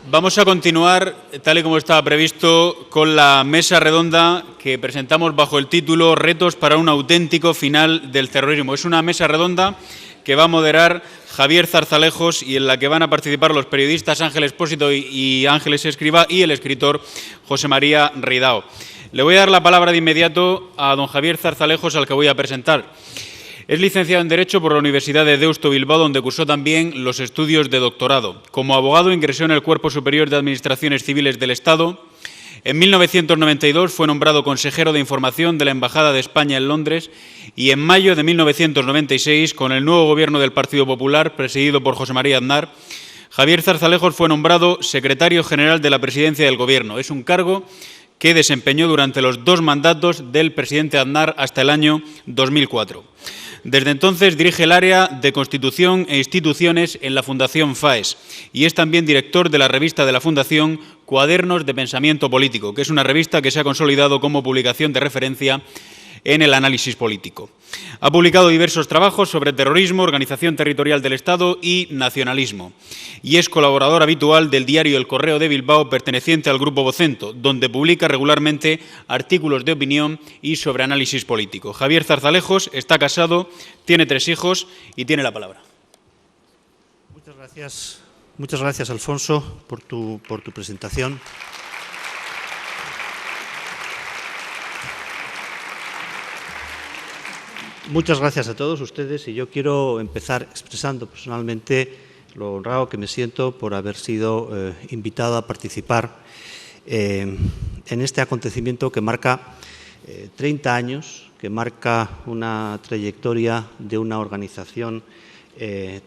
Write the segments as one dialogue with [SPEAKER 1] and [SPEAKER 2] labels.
[SPEAKER 1] Vamos a continuar, tal y como estaba previsto, con la mesa redonda que presentamos bajo el título Retos para un auténtico final del terrorismo. Es una mesa redonda que va a moderar Javier Zarzalejos y en la que van a participar los periodistas Ángel Expósito y Ángeles Escrivá y el escritor José María Ridao. Le voy a dar la palabra de inmediato a don Javier Zarzalejos, al que voy a presentar. Es licenciado en Derecho por la Universidad de Deusto Bilbao, donde cursó también los estudios de doctorado. Como abogado ingresó en el Cuerpo Superior de Administraciones Civiles del Estado. En 1992 fue nombrado consejero de Información de la Embajada de España en Londres y en mayo de 1996, con el nuevo gobierno del Partido Popular, presidido por José María Aznar, Javier Zarzalejos fue nombrado secretario general de la Presidencia del Gobierno. Es un cargo que desempeñó durante los 2 mandatos del presidente Aznar hasta el año 2004. Desde entonces dirige el área de Constitución e Instituciones en la Fundación FAES y es también director de la revista de la Fundación Cuadernos de Pensamiento Político, que es una revista que se ha consolidado como publicación de referencia en el análisis político. Ha publicado diversos trabajos sobre terrorismo, organización territorial del Estado y nacionalismo. Y es colaborador habitual del diario El Correo de Bilbao, perteneciente al Grupo Vocento, donde publica regularmente artículos de opinión y sobre análisis político. Javier Zarzalejos está casado, tiene 3 hijos y tiene la palabra.
[SPEAKER 2] Muchas gracias, Alfonso, por tu presentación. Muchas gracias a todos ustedes y yo quiero empezar expresando personalmente lo honrado que me siento por haber sido invitado a participar en este acontecimiento que marca 30 años, que marca una trayectoria de una organización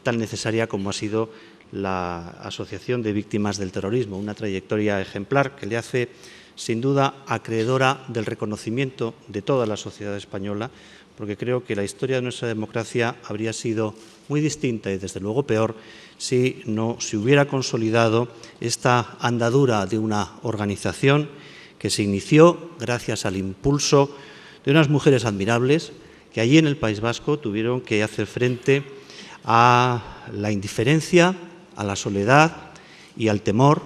[SPEAKER 2] tan necesaria como ha sido la Asociación de Víctimas del Terrorismo, una trayectoria ejemplar que le hace sin duda acreedora del reconocimiento de toda la sociedad española, porque creo que la historia de nuestra democracia habría sido muy distinta y, desde luego, peor si no se hubiera consolidado esta andadura de una organización que se inició gracias al impulso de unas mujeres admirables que allí en el País Vasco tuvieron que hacer frente a la indiferencia, a la soledad y al temor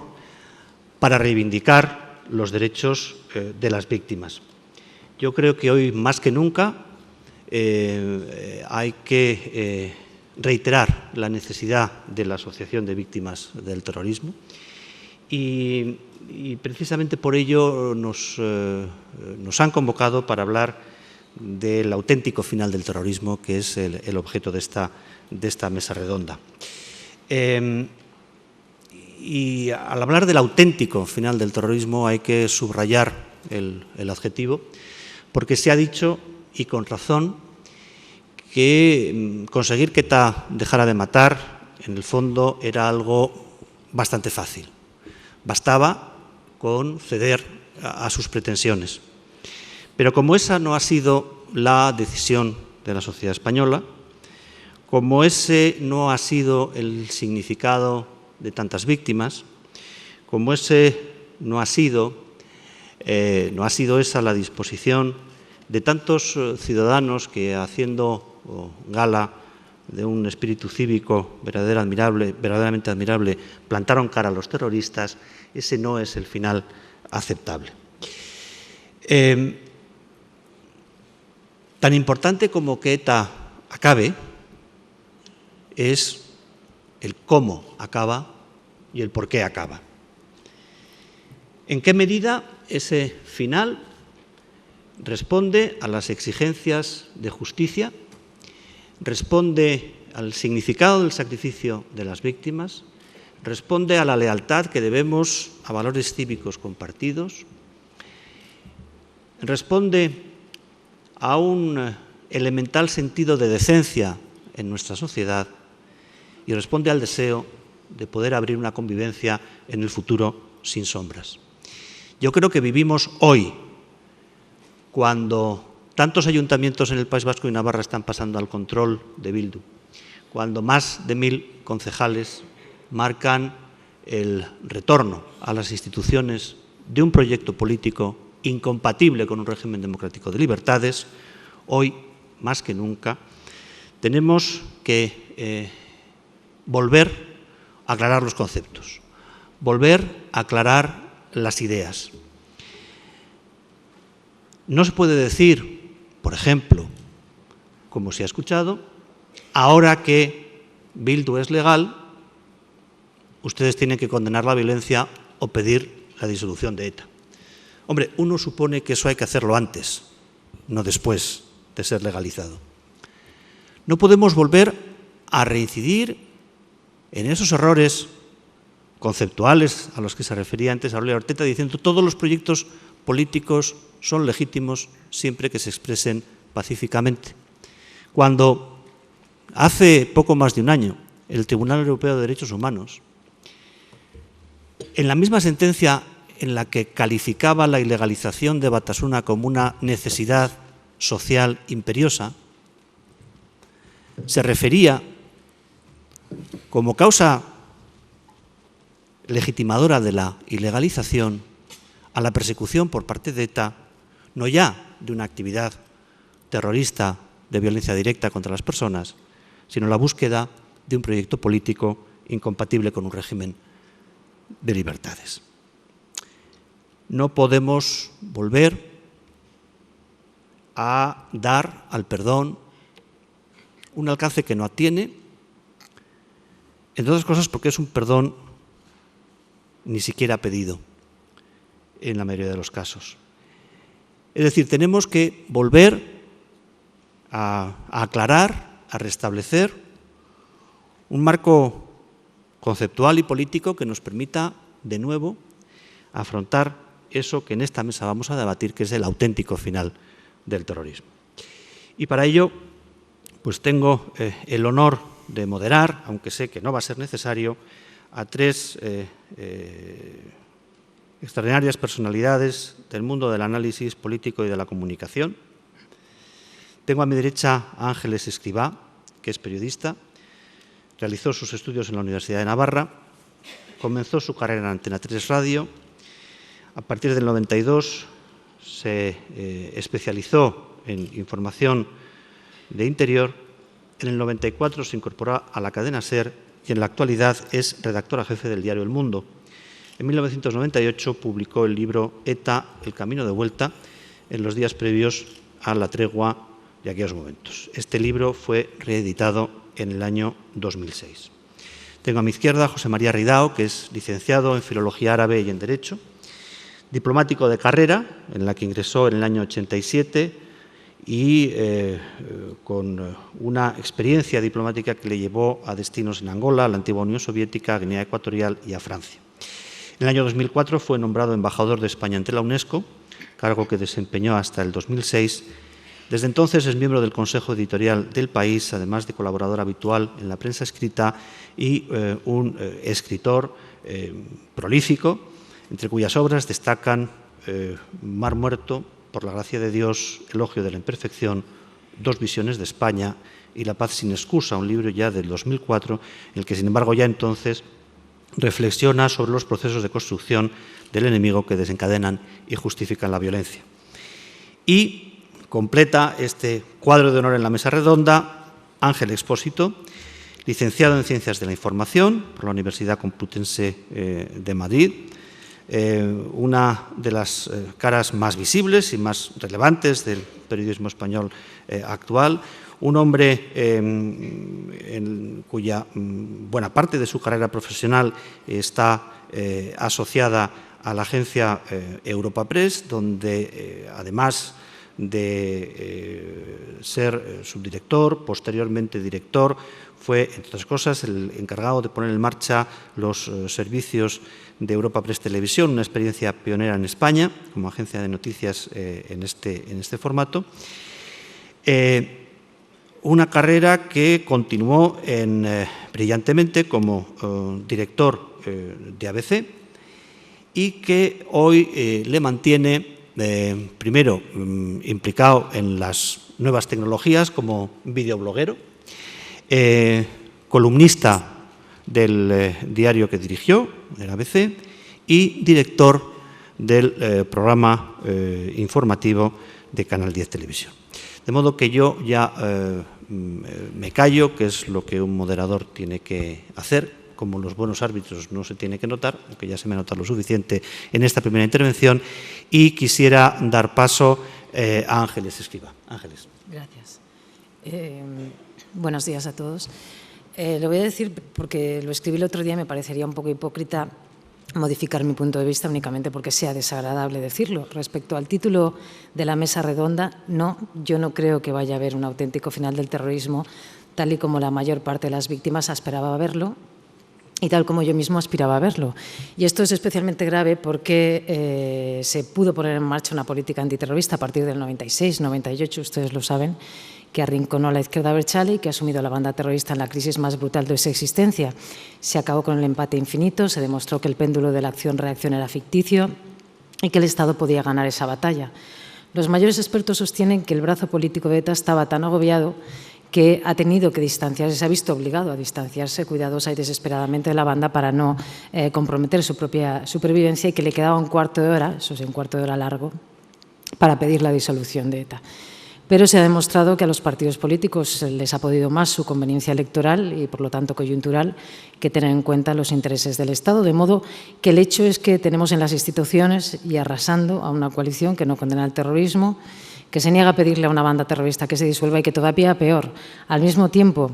[SPEAKER 2] para reivindicar los derechos de las víctimas. Yo creo que hoy, más que nunca, hay que reiterar la necesidad de la Asociación de Víctimas del Terrorismo y precisamente por ello nos han convocado para hablar del auténtico final del terrorismo, que es el objeto de esta mesa redonda. Y al hablar del auténtico final del terrorismo hay que subrayar el adjetivo, porque se ha dicho, y con razón, que conseguir que ETA dejara de matar, en el fondo, era algo bastante fácil. Bastaba con ceder a sus pretensiones. Pero como esa no ha sido la decisión de la sociedad española, como ese no ha sido el significado de tantas víctimas, como ese no ha sido esa la disposición de tantos ciudadanos que, haciendo gala de un espíritu cívico verdaderamente admirable, plantaron cara a los terroristas, ese no es el final aceptable. Tan importante como que ETA acabe es el cómo acaba y el por qué acaba. ¿En qué medida ese final responde a las exigencias de justicia, responde al significado del sacrificio de las víctimas, responde a la lealtad que debemos a valores cívicos compartidos, responde a un elemental sentido de decencia en nuestra sociedad y responde al deseo de poder abrir una convivencia en el futuro sin sombras? Yo creo que vivimos hoy, cuando tantos ayuntamientos en el País Vasco y Navarra están pasando al control de Bildu, cuando más de 1000 concejales marcan el retorno a las instituciones de un proyecto político incompatible con un régimen democrático de libertades, hoy, más que nunca, tenemos que volver a aclarar los conceptos, volver a aclarar las ideas. No se puede decir, por ejemplo, como se ha escuchado, ahora que Bildu es legal, ustedes tienen que condenar la violencia o pedir la disolución de ETA. Hombre, uno supone que eso hay que hacerlo antes, no después de ser legalizado. No podemos volver a reincidir en esos errores conceptuales a los que se refería antes Aurelio Arteta, diciendo que todos los proyectos políticos son legítimos siempre que se expresen pacíficamente. Cuando hace poco más de un año el Tribunal Europeo de Derechos Humanos, en la misma sentencia en la que calificaba la ilegalización de Batasuna como una necesidad social imperiosa, se refería como causa legitimadora de la ilegalización a la persecución por parte de ETA, no ya de una actividad terrorista de violencia directa contra las personas, sino la búsqueda de un proyecto político incompatible con un régimen de libertades. No podemos volver a dar al perdón un alcance que no tiene, entre otras cosas porque es un perdón ni siquiera pedido en la mayoría de los casos. Es decir, tenemos que volver a aclarar, a restablecer un marco conceptual y político que nos permita, de nuevo, afrontar eso que en esta mesa vamos a debatir, que es el auténtico final del terrorismo. Y para ello, pues tengo el honor de moderar, aunque sé que no va a ser necesario, a tres extraordinarias personalidades del mundo del análisis político y de la comunicación. Tengo a mi derecha a Ángeles Escribá, que es periodista, realizó sus estudios en la Universidad de Navarra, comenzó su carrera en Antena 3 Radio, a partir del 92 se especializó en información de interior, en el 94 se incorporó a la cadena SER y en la actualidad es redactora jefe del diario El Mundo. En 1998 publicó el libro ETA, el camino de vuelta, en los días previos a la tregua de aquellos momentos. Este libro fue reeditado en el año 2006. Tengo a mi izquierda a José María Ridao, que es licenciado en Filología Árabe y en Derecho, diplomático de carrera, en la que ingresó en el año 87 y con una experiencia diplomática que le llevó a destinos en Angola, la antigua Unión Soviética, Guinea Ecuatorial y a Francia. En el año 2004 fue nombrado embajador de España ante la UNESCO, cargo que desempeñó hasta el 2006. Desde entonces es miembro del Consejo Editorial del País, además de colaborador habitual en la prensa escrita y un escritor prolífico, entre cuyas obras destacan Mar Muerto, Por la gracia de Dios, Elogio de la imperfección, Dos visiones de España y La paz sin excusa, un libro ya del 2004, en el que, sin embargo, ya entonces reflexiona sobre los procesos de construcción del enemigo que desencadenan y justifican la violencia. Y completa este cuadro de honor en la mesa redonda Ángel Expósito, licenciado en Ciencias de la Información por la Universidad Complutense de Madrid, una de las caras más visibles y más relevantes del periodismo español actual, un hombre en cuya buena parte de su carrera profesional está asociada a la agencia Europa Press, donde además de ser subdirector, posteriormente director, fue, entre otras cosas, el encargado de poner en marcha los servicios de Europa Press Televisión, una experiencia pionera en España como agencia de noticias en este formato. Una carrera que continuó brillantemente como director de ABC y que hoy le mantiene primero implicado en las nuevas tecnologías como videobloguero, columnista del diario que dirigió, el ABC, y director del programa informativo de Canal 10 Televisión. De modo que yo ya me callo, que es lo que un moderador tiene que hacer, como los buenos árbitros no se tiene que notar, aunque ya se me nota lo suficiente en esta primera intervención, y quisiera dar paso a Ángeles Escrivá. Ángeles.
[SPEAKER 3] Gracias. Buenos días a todos. Lo voy a decir porque lo escribí el otro día y me parecería un poco hipócrita modificar mi punto de vista únicamente porque sea desagradable decirlo. Respecto al título de la mesa redonda, no, yo no creo que vaya a haber un auténtico final del terrorismo, tal y como la mayor parte de las víctimas esperaba verlo y tal como yo mismo aspiraba a verlo. Y esto es especialmente grave porque se pudo poner en marcha una política antiterrorista a partir del 96, 98, ustedes lo saben, que arrinconó a la izquierda abertzale y que ha asumido a la banda terrorista en la crisis más brutal de su existencia. Se acabó con el empate infinito, se demostró que el péndulo de la acción-reacción era ficticio y que el Estado podía ganar esa batalla. Los mayores expertos sostienen que el brazo político de ETA estaba tan agobiado que ha tenido que distanciarse, se ha visto obligado a distanciarse cuidadosa y desesperadamente de la banda para no comprometer su propia supervivencia y que le quedaba un cuarto de hora, eso sí, un cuarto de hora largo, para pedir la disolución de ETA. Pero se ha demostrado que a los partidos políticos les ha podido más su conveniencia electoral y, por lo tanto, coyuntural que tener en cuenta los intereses del Estado, de modo que el hecho es que tenemos en las instituciones y arrasando a una coalición que no condena el terrorismo, que se niega a pedirle a una banda terrorista que se disuelva y que todavía peor, al mismo tiempo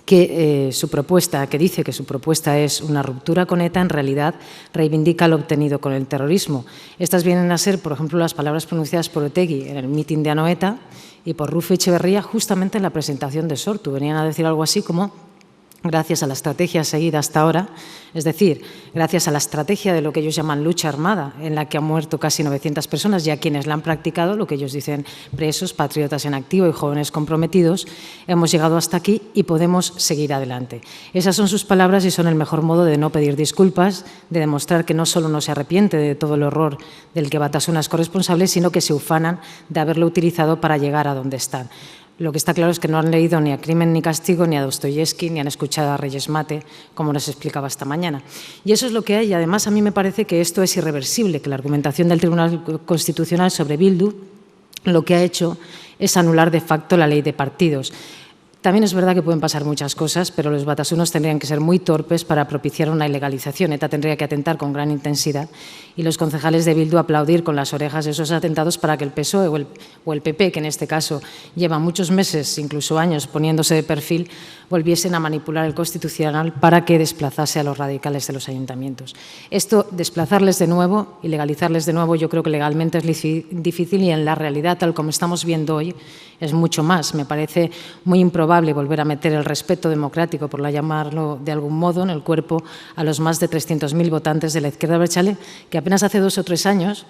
[SPEAKER 3] que su propuesta, que dice que su propuesta es una ruptura con ETA, en realidad reivindica lo obtenido con el terrorismo. Estas vienen a ser, por ejemplo, las palabras pronunciadas por Otegi en el mitin de Anoeta y por Rufi Echeverría justamente en la presentación de Sortu. Venían a decir algo así como: gracias a la estrategia seguida hasta ahora, es decir, gracias a la estrategia de lo que ellos llaman lucha armada, en la que han muerto casi 900 personas, ya quienes la han practicado, lo que ellos dicen presos, patriotas en activo y jóvenes comprometidos, hemos llegado hasta aquí y podemos seguir adelante. Esas son sus palabras y son el mejor modo de no pedir disculpas, de demostrar que no solo no se arrepiente de todo el horror del que Batasuna es corresponsable, sino que se ufanan de haberlo utilizado para llegar a donde están. Lo que está claro es que no han leído ni a Crimen ni Castigo, ni a Dostoyevsky, ni han escuchado a Reyes Mate, como nos explicaba esta mañana. Y eso es lo que hay. Y además, a mí me parece que esto es irreversible, que la argumentación del Tribunal Constitucional sobre Bildu lo que ha hecho es anular de facto la ley de partidos. También es verdad que pueden pasar muchas cosas, pero los batasunos tendrían que ser muy torpes para propiciar una ilegalización. ETA tendría que atentar con gran intensidad y los concejales de Bildu aplaudir con las orejas esos atentados para que el PSOE o el PP, que en este caso lleva muchos meses, incluso años, poniéndose de perfil, volviesen a manipular el Constitucional para que desplazase a los radicales de los ayuntamientos. Esto, desplazarles de nuevo, ilegalizarles de nuevo, yo creo que legalmente es difícil y en la realidad, tal como estamos viendo hoy, es mucho más. Me parece muy improbable volver a meter el respeto democrático, por llamarlo de algún modo, en el cuerpo a los más de 300.000 votantes de la izquierda abertzale, que apenas hace 2 o 3 años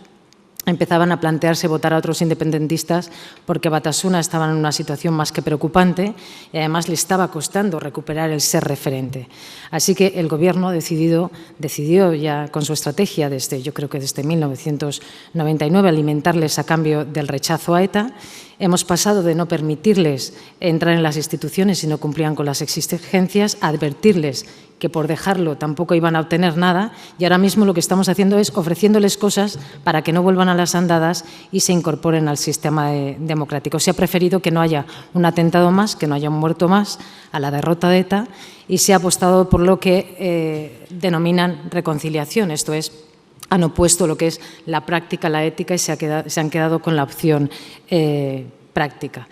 [SPEAKER 3] empezaban a plantearse votar a otros independentistas porque Batasuna estaba en una situación más que preocupante y además le estaba costando recuperar el ser referente. Así que el Gobierno decidió ya con su estrategia, yo creo que desde 1999, alimentarles a cambio del rechazo a ETA. Hemos pasado de no permitirles entrar en las instituciones si no cumplían con las exigencias, a advertirles que por dejarlo tampoco iban a obtener nada, y ahora mismo lo que estamos haciendo es ofreciéndoles cosas para que no vuelvan a las andadas y se incorporen al sistema democrático. Se ha preferido que no haya un atentado más, que no haya un muerto más a la derrota de ETA, y se ha apostado por lo que denominan reconciliación, esto es, han opuesto lo que es la práctica, la ética, y se han quedado con la opción práctica.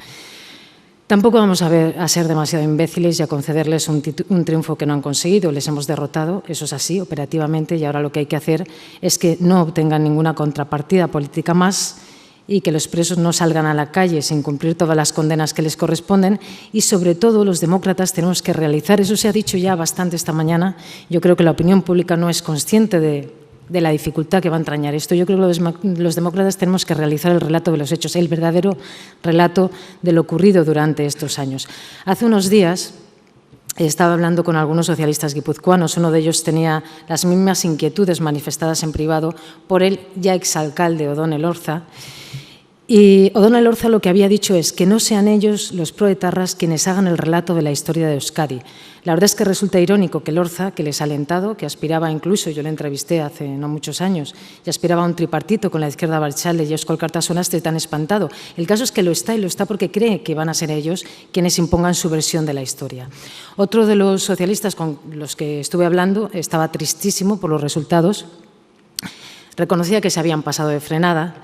[SPEAKER 3] Tampoco vamos a ser demasiado imbéciles y a concederles un triunfo que no han conseguido. Les hemos derrotado, eso es así, operativamente, y ahora lo que hay que hacer es que no obtengan ninguna contrapartida política más y que los presos no salgan a la calle sin cumplir todas las condenas que les corresponden, y sobre todo los demócratas tenemos que realizar, eso se ha dicho ya bastante esta mañana, yo creo que la opinión pública no es consciente de la dificultad que va a entrañar esto. Yo creo que los demócratas tenemos que realizar el relato de los hechos, el verdadero relato de lo ocurrido durante estos años. Hace unos días estaba hablando con algunos socialistas guipuzcoanos, uno de ellos tenía las mismas inquietudes manifestadas en privado por el ya exalcalde Odón Elorza, Y Odón Elorza lo que había dicho es que no sean ellos, los proetarras, quienes hagan el relato de la historia de Euskadi. La verdad es que resulta irónico que Elorza, que les ha alentado, que aspiraba incluso, yo le entrevisté hace no muchos años, y aspiraba a un tripartito con la izquierda Abertzale y Eusko Alkartasuna, esté tan espantado. El caso es que lo está, y lo está porque cree que van a ser ellos quienes impongan su versión de la historia. Otro de los socialistas con los que estuve hablando estaba tristísimo por los resultados. Reconocía que se habían pasado de frenada,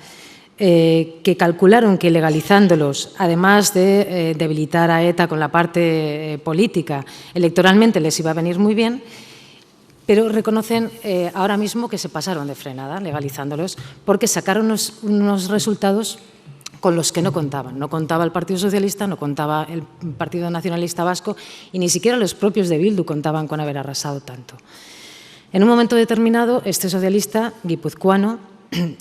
[SPEAKER 3] que calcularon que legalizándolos, además de debilitar a ETA con la parte política, electoralmente les iba a venir muy bien, pero reconocen ahora mismo que se pasaron de frenada legalizándolos porque sacaron unos resultados con los que no contaban. No contaba el Partido Socialista, no contaba el Partido Nacionalista Vasco y ni siquiera los propios de Bildu contaban con haber arrasado tanto. En un momento determinado, este socialista guipuzcoano,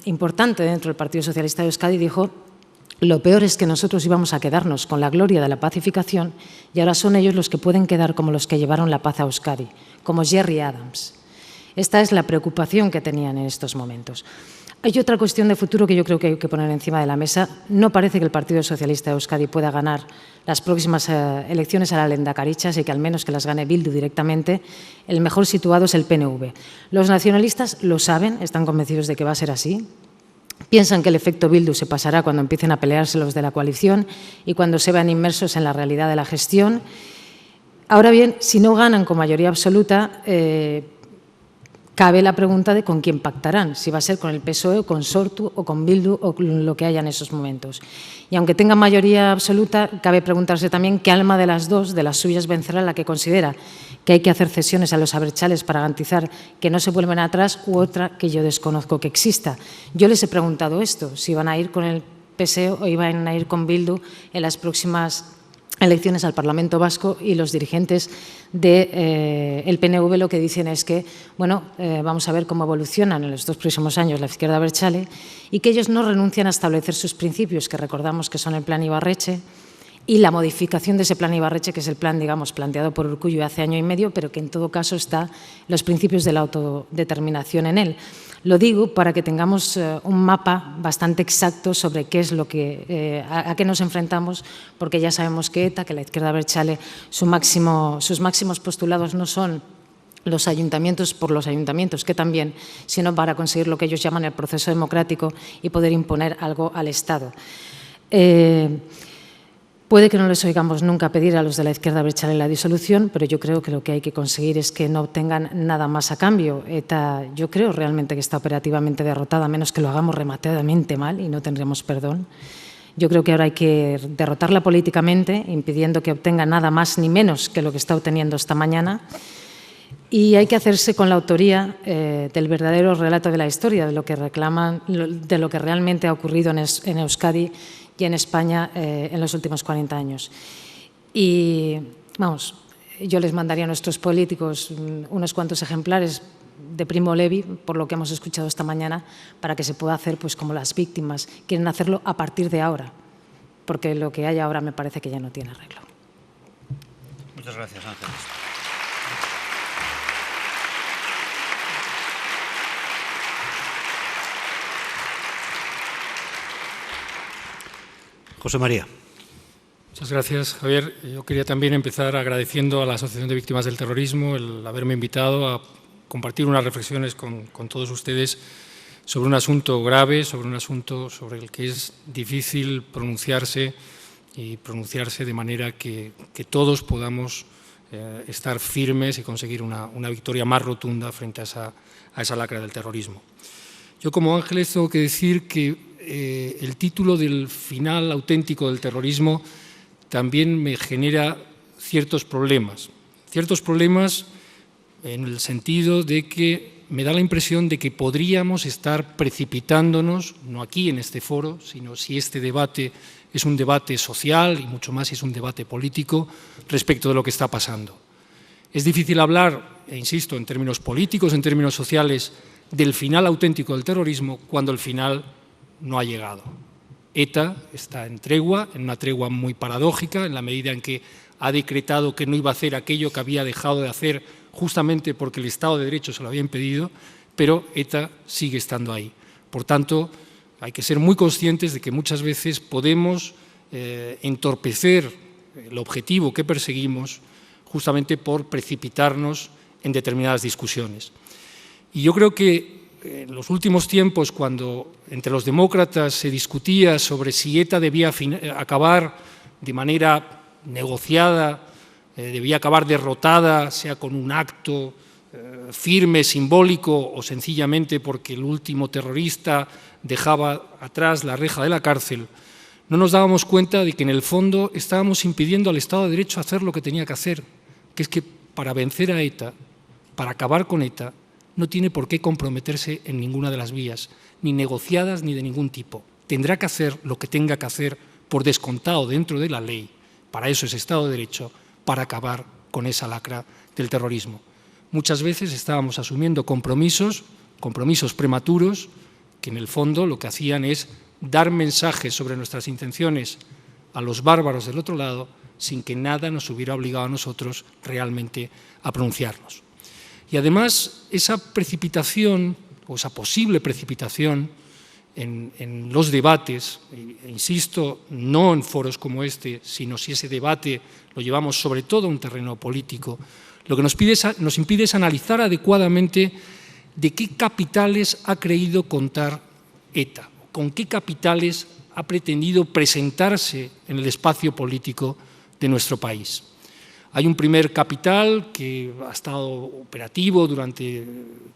[SPEAKER 3] importante dentro del Partido Socialista de Euskadi, dijo: lo peor es que nosotros íbamos a quedarnos con la gloria de la pacificación y ahora son ellos los que pueden quedar como los que llevaron la paz a Euskadi, como Gerry Adams. Esta es la preocupación que tenían en estos momentos. Hay otra cuestión de futuro que yo creo que hay que poner encima de la mesa. No parece que el Partido Socialista de Euskadi pueda ganar las próximas elecciones a la Lehendakaritza, y que al menos que las gane Bildu directamente. El mejor situado es el PNV. Los nacionalistas lo saben, están convencidos de que va a ser así. Piensan que el efecto Bildu se pasará cuando empiecen a pelearse los de la coalición y cuando se vean inmersos en la realidad de la gestión. Ahora bien, si no ganan con mayoría absoluta, cabe la pregunta de con quién pactarán, si va a ser con el PSOE, o con Sortu, o con Bildu, o con lo que haya en esos momentos. Y aunque tengan mayoría absoluta, cabe preguntarse también qué alma de las dos, de las suyas, vencerá la que considera que hay que hacer cesiones a los abertzales para garantizar que no se vuelven atrás, u otra que yo desconozco que exista. Yo les he preguntado esto, si iban a ir con el PSOE o iban a ir con Bildu en las próximas elecciones al Parlamento Vasco, y los dirigentes del PNV lo que dicen es que, bueno, vamos a ver cómo evolucionan en los 2 próximos años la izquierda abertzale, y que ellos no renuncian a establecer sus principios, que recordamos que son el plan Ibarretxe y la modificación de ese plan Ibarretxe, que es el plan, digamos, planteado por Urkullu hace año y medio, pero que en todo caso está los principios de la autodeterminación en él. Lo digo para que tengamos un mapa bastante exacto sobre qué es lo que, a qué nos enfrentamos, porque ya sabemos que ETA, que la izquierda abertzale, sus máximos postulados no son los ayuntamientos por los ayuntamientos, que también, sino para conseguir lo que ellos llaman el proceso democrático y poder imponer algo al Estado. Puede que no les oigamos nunca pedir a los de la izquierda abertzale la disolución, pero yo creo que lo que hay que conseguir es que no obtengan nada más a cambio. ETA, yo creo realmente que está operativamente derrotada, a menos que lo hagamos rematadamente mal y no tendremos perdón. Yo creo que ahora hay que derrotarla políticamente, impidiendo que obtenga nada más ni menos que lo que está obteniendo esta mañana. Y hay que hacerse con la autoría del verdadero relato de la historia, de lo que reclaman, de lo que realmente ha ocurrido en Euskadi y en España en los últimos 40 años. Y, vamos, yo les mandaría a nuestros políticos unos cuantos ejemplares de Primo Levi, por lo que hemos escuchado esta mañana, para que se pueda hacer pues como las víctimas quieren hacerlo a partir de ahora, porque lo que hay ahora me parece que ya no tiene arreglo.
[SPEAKER 2] Muchas gracias, Ángeles. José María.
[SPEAKER 4] Muchas gracias, Javier. Yo quería también empezar agradeciendo a la Asociación de Víctimas del Terrorismo el haberme invitado a compartir unas reflexiones con todos ustedes sobre un asunto grave, sobre un asunto sobre el que es difícil pronunciarse, y pronunciarse de manera que todos podamos estar firmes y conseguir una victoria más rotunda frente a esa lacra del terrorismo. Yo, como Ángeles, tengo que decir que el título del final auténtico del terrorismo también me genera ciertos problemas en el sentido de que me da la impresión de que podríamos estar precipitándonos, no aquí en este foro, sino si este debate es un debate social y mucho más si es un debate político respecto de lo que está pasando. Es difícil hablar, e insisto, en términos políticos, en términos sociales, del final auténtico del terrorismo cuando el final no ha llegado. ETA está en tregua, en una tregua muy paradójica, en la medida en que ha decretado que no iba a hacer aquello que había dejado de hacer justamente porque el Estado de Derecho se lo había impedido, pero ETA sigue estando ahí. Por tanto, hay que ser muy conscientes de que muchas veces podemos entorpecer el objetivo que perseguimos justamente por precipitarnos en determinadas discusiones. Y yo creo que en los últimos tiempos, cuando entre los demócratas se discutía sobre si ETA debía acabar de manera negociada, debía acabar derrotada, sea con un acto firme, simbólico o sencillamente porque el último terrorista dejaba atrás la reja de la cárcel, no nos dábamos cuenta de que en el fondo estábamos impidiendo al Estado de Derecho hacer lo que tenía que hacer, que es que para vencer a ETA, para acabar con ETA, no tiene por qué comprometerse en ninguna de las vías, ni negociadas ni de ningún tipo. Tendrá que hacer lo que tenga que hacer por descontado dentro de la ley, para eso es Estado de Derecho, para acabar con esa lacra del terrorismo. Muchas veces estábamos asumiendo compromisos prematuros, que en el fondo lo que hacían es dar mensajes sobre nuestras intenciones a los bárbaros del otro lado sin que nada nos hubiera obligado a nosotros realmente a pronunciarnos. Y además esa precipitación o esa posible precipitación en los debates, e insisto, no en foros como este, sino si ese debate lo llevamos sobre todo a un terreno político, lo que nos impide es analizar adecuadamente de qué capitales ha creído contar ETA, con qué capitales ha pretendido presentarse en el espacio político de nuestro país. Hay un primer capital que ha estado operativo durante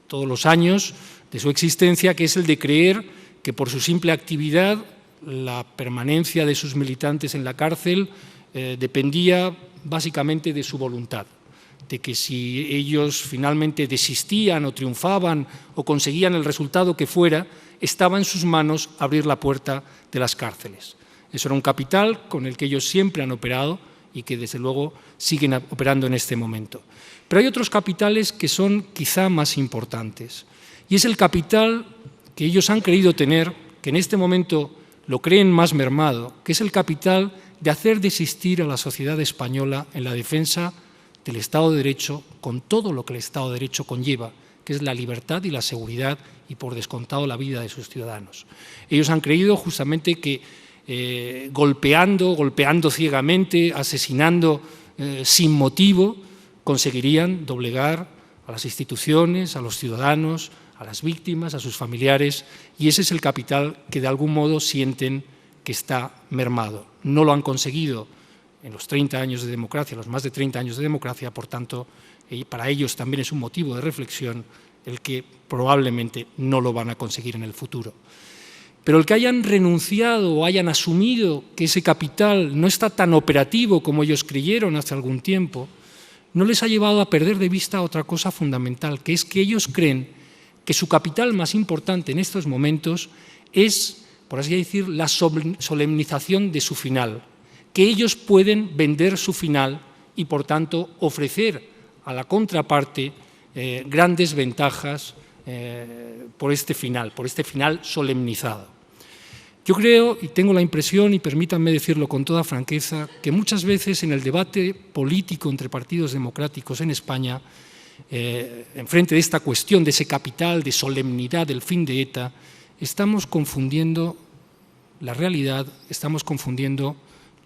[SPEAKER 4] todos los años de su existencia, que es el de creer que por su simple actividad la permanencia de sus militantes en la cárcel dependía básicamente de su voluntad, de que si ellos finalmente desistían o triunfaban o conseguían el resultado que fuera, estaba en sus manos abrir la puerta de las cárceles. Eso era un capital con el que ellos siempre han operado y que desde luego siguen operando en este momento. Pero hay otros capitales que son quizá más importantes, y es el capital que ellos han creído tener, que en este momento lo creen más mermado, que es el capital de hacer desistir a la sociedad española en la defensa del Estado de Derecho, con todo lo que el Estado de Derecho conlleva, que es la libertad y la seguridad y, por descontado, la vida de sus ciudadanos. Ellos han creído justamente que golpeando ciegamente, asesinando sin motivo, conseguirían doblegar a las instituciones, a los ciudadanos, a las víctimas, a sus familiares, y ese es el capital que de algún modo sienten que está mermado. No lo han conseguido en los 30 años de democracia, los más de 30 años de democracia, por tanto, para ellos también es un motivo de reflexión el que probablemente no lo van a conseguir en el futuro. Pero el que hayan renunciado o hayan asumido que ese capital no está tan operativo como ellos creyeron hace algún tiempo, no les ha llevado a perder de vista otra cosa fundamental, que es que ellos creen que su capital más importante en estos momentos es, por así decir, la solemnización de su final, que ellos pueden vender su final y, por tanto, ofrecer a la contraparte grandes ventajas por este final solemnizado. Yo creo y tengo la impresión, y permítanme decirlo con toda franqueza, que muchas veces en el debate político entre partidos democráticos en España, enfrente de esta cuestión de ese capital de solemnidad del fin de ETA, estamos confundiendo la realidad, estamos confundiendo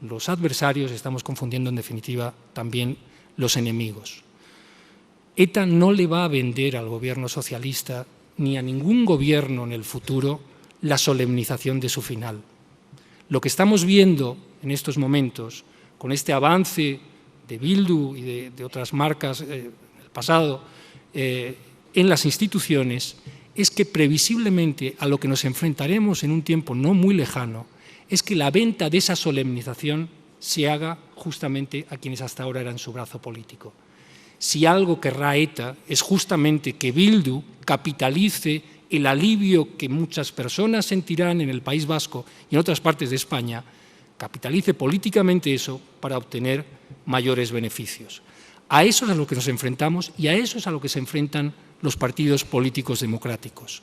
[SPEAKER 4] los adversarios, estamos confundiendo en definitiva también los enemigos. ETA no le va a vender al gobierno socialista ni a ningún gobierno en el futuro la solemnización de su final. Lo que estamos viendo en estos momentos, con este avance de Bildu y de otras marcas del pasado en las instituciones, es que previsiblemente a lo que nos enfrentaremos en un tiempo no muy lejano es que la venta de esa solemnización se haga justamente a quienes hasta ahora eran su brazo político. Si algo querrá ETA es justamente que Bildu capitalice el alivio que muchas personas sentirán en el País Vasco y en otras partes de España, capitalice políticamente eso para obtener mayores beneficios. A eso es a lo que nos enfrentamos y a eso es a lo que se enfrentan los partidos políticos democráticos.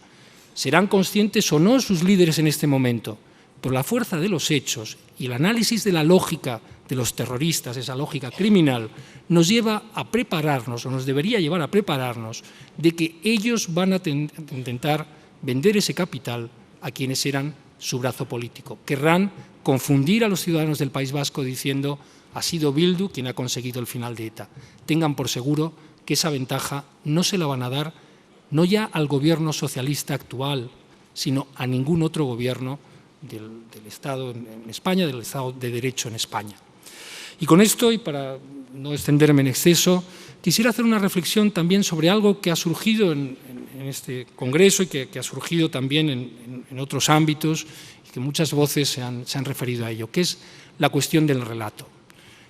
[SPEAKER 4] Serán conscientes o no sus líderes en este momento, pero la fuerza de los hechos y el análisis de la lógica de los terroristas, esa lógica criminal, nos lleva a prepararnos, o nos debería llevar a prepararnos, de que ellos van a intentar vender ese capital a quienes eran su brazo político. Querrán confundir a los ciudadanos del País Vasco diciendo ha sido Bildu quien ha conseguido el final de ETA. Tengan por seguro que esa ventaja no se la van a dar no ya al gobierno socialista actual, sino a ningún otro gobierno del Estado en España, del Estado de Derecho en España. Y con esto, y para no extenderme en exceso, quisiera hacer una reflexión también sobre algo que ha surgido en este congreso y que ha surgido también en otros ámbitos y que muchas voces se han referido a ello, que es la cuestión del relato.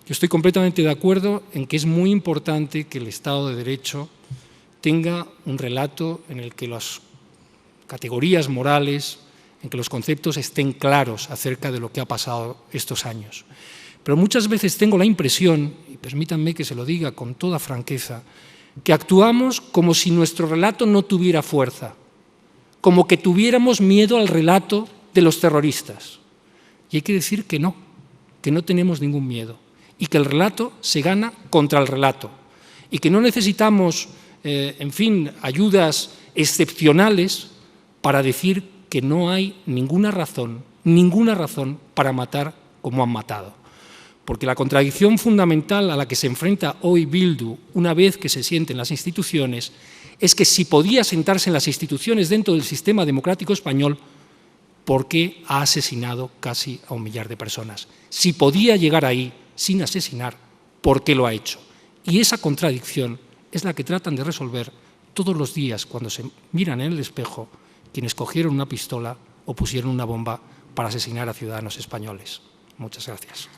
[SPEAKER 4] Yo estoy completamente de acuerdo en que es muy importante que el Estado de Derecho tenga un relato en el que las categorías morales, en que los conceptos estén claros acerca de lo que ha pasado estos años. Pero muchas veces tengo la impresión, y permítanme que se lo diga con toda franqueza, que actuamos como si nuestro relato no tuviera fuerza, como que tuviéramos miedo al relato de los terroristas. Y hay que decir que no tenemos ningún miedo, y que el relato se gana contra el relato, y que no necesitamos, ayudas excepcionales para decir que no hay ninguna razón para matar como han matado. Porque la contradicción fundamental a la que se enfrenta hoy Bildu, una vez que se siente en las instituciones, es que si podía sentarse en las instituciones dentro del sistema democrático español, ¿por qué ha asesinado casi a 1 millar de personas? Si podía llegar ahí sin asesinar, ¿por qué lo ha hecho? Y esa contradicción es la que tratan de resolver todos los días cuando se miran en el espejo quienes cogieron una pistola o pusieron una bomba para asesinar a ciudadanos españoles. Muchas gracias.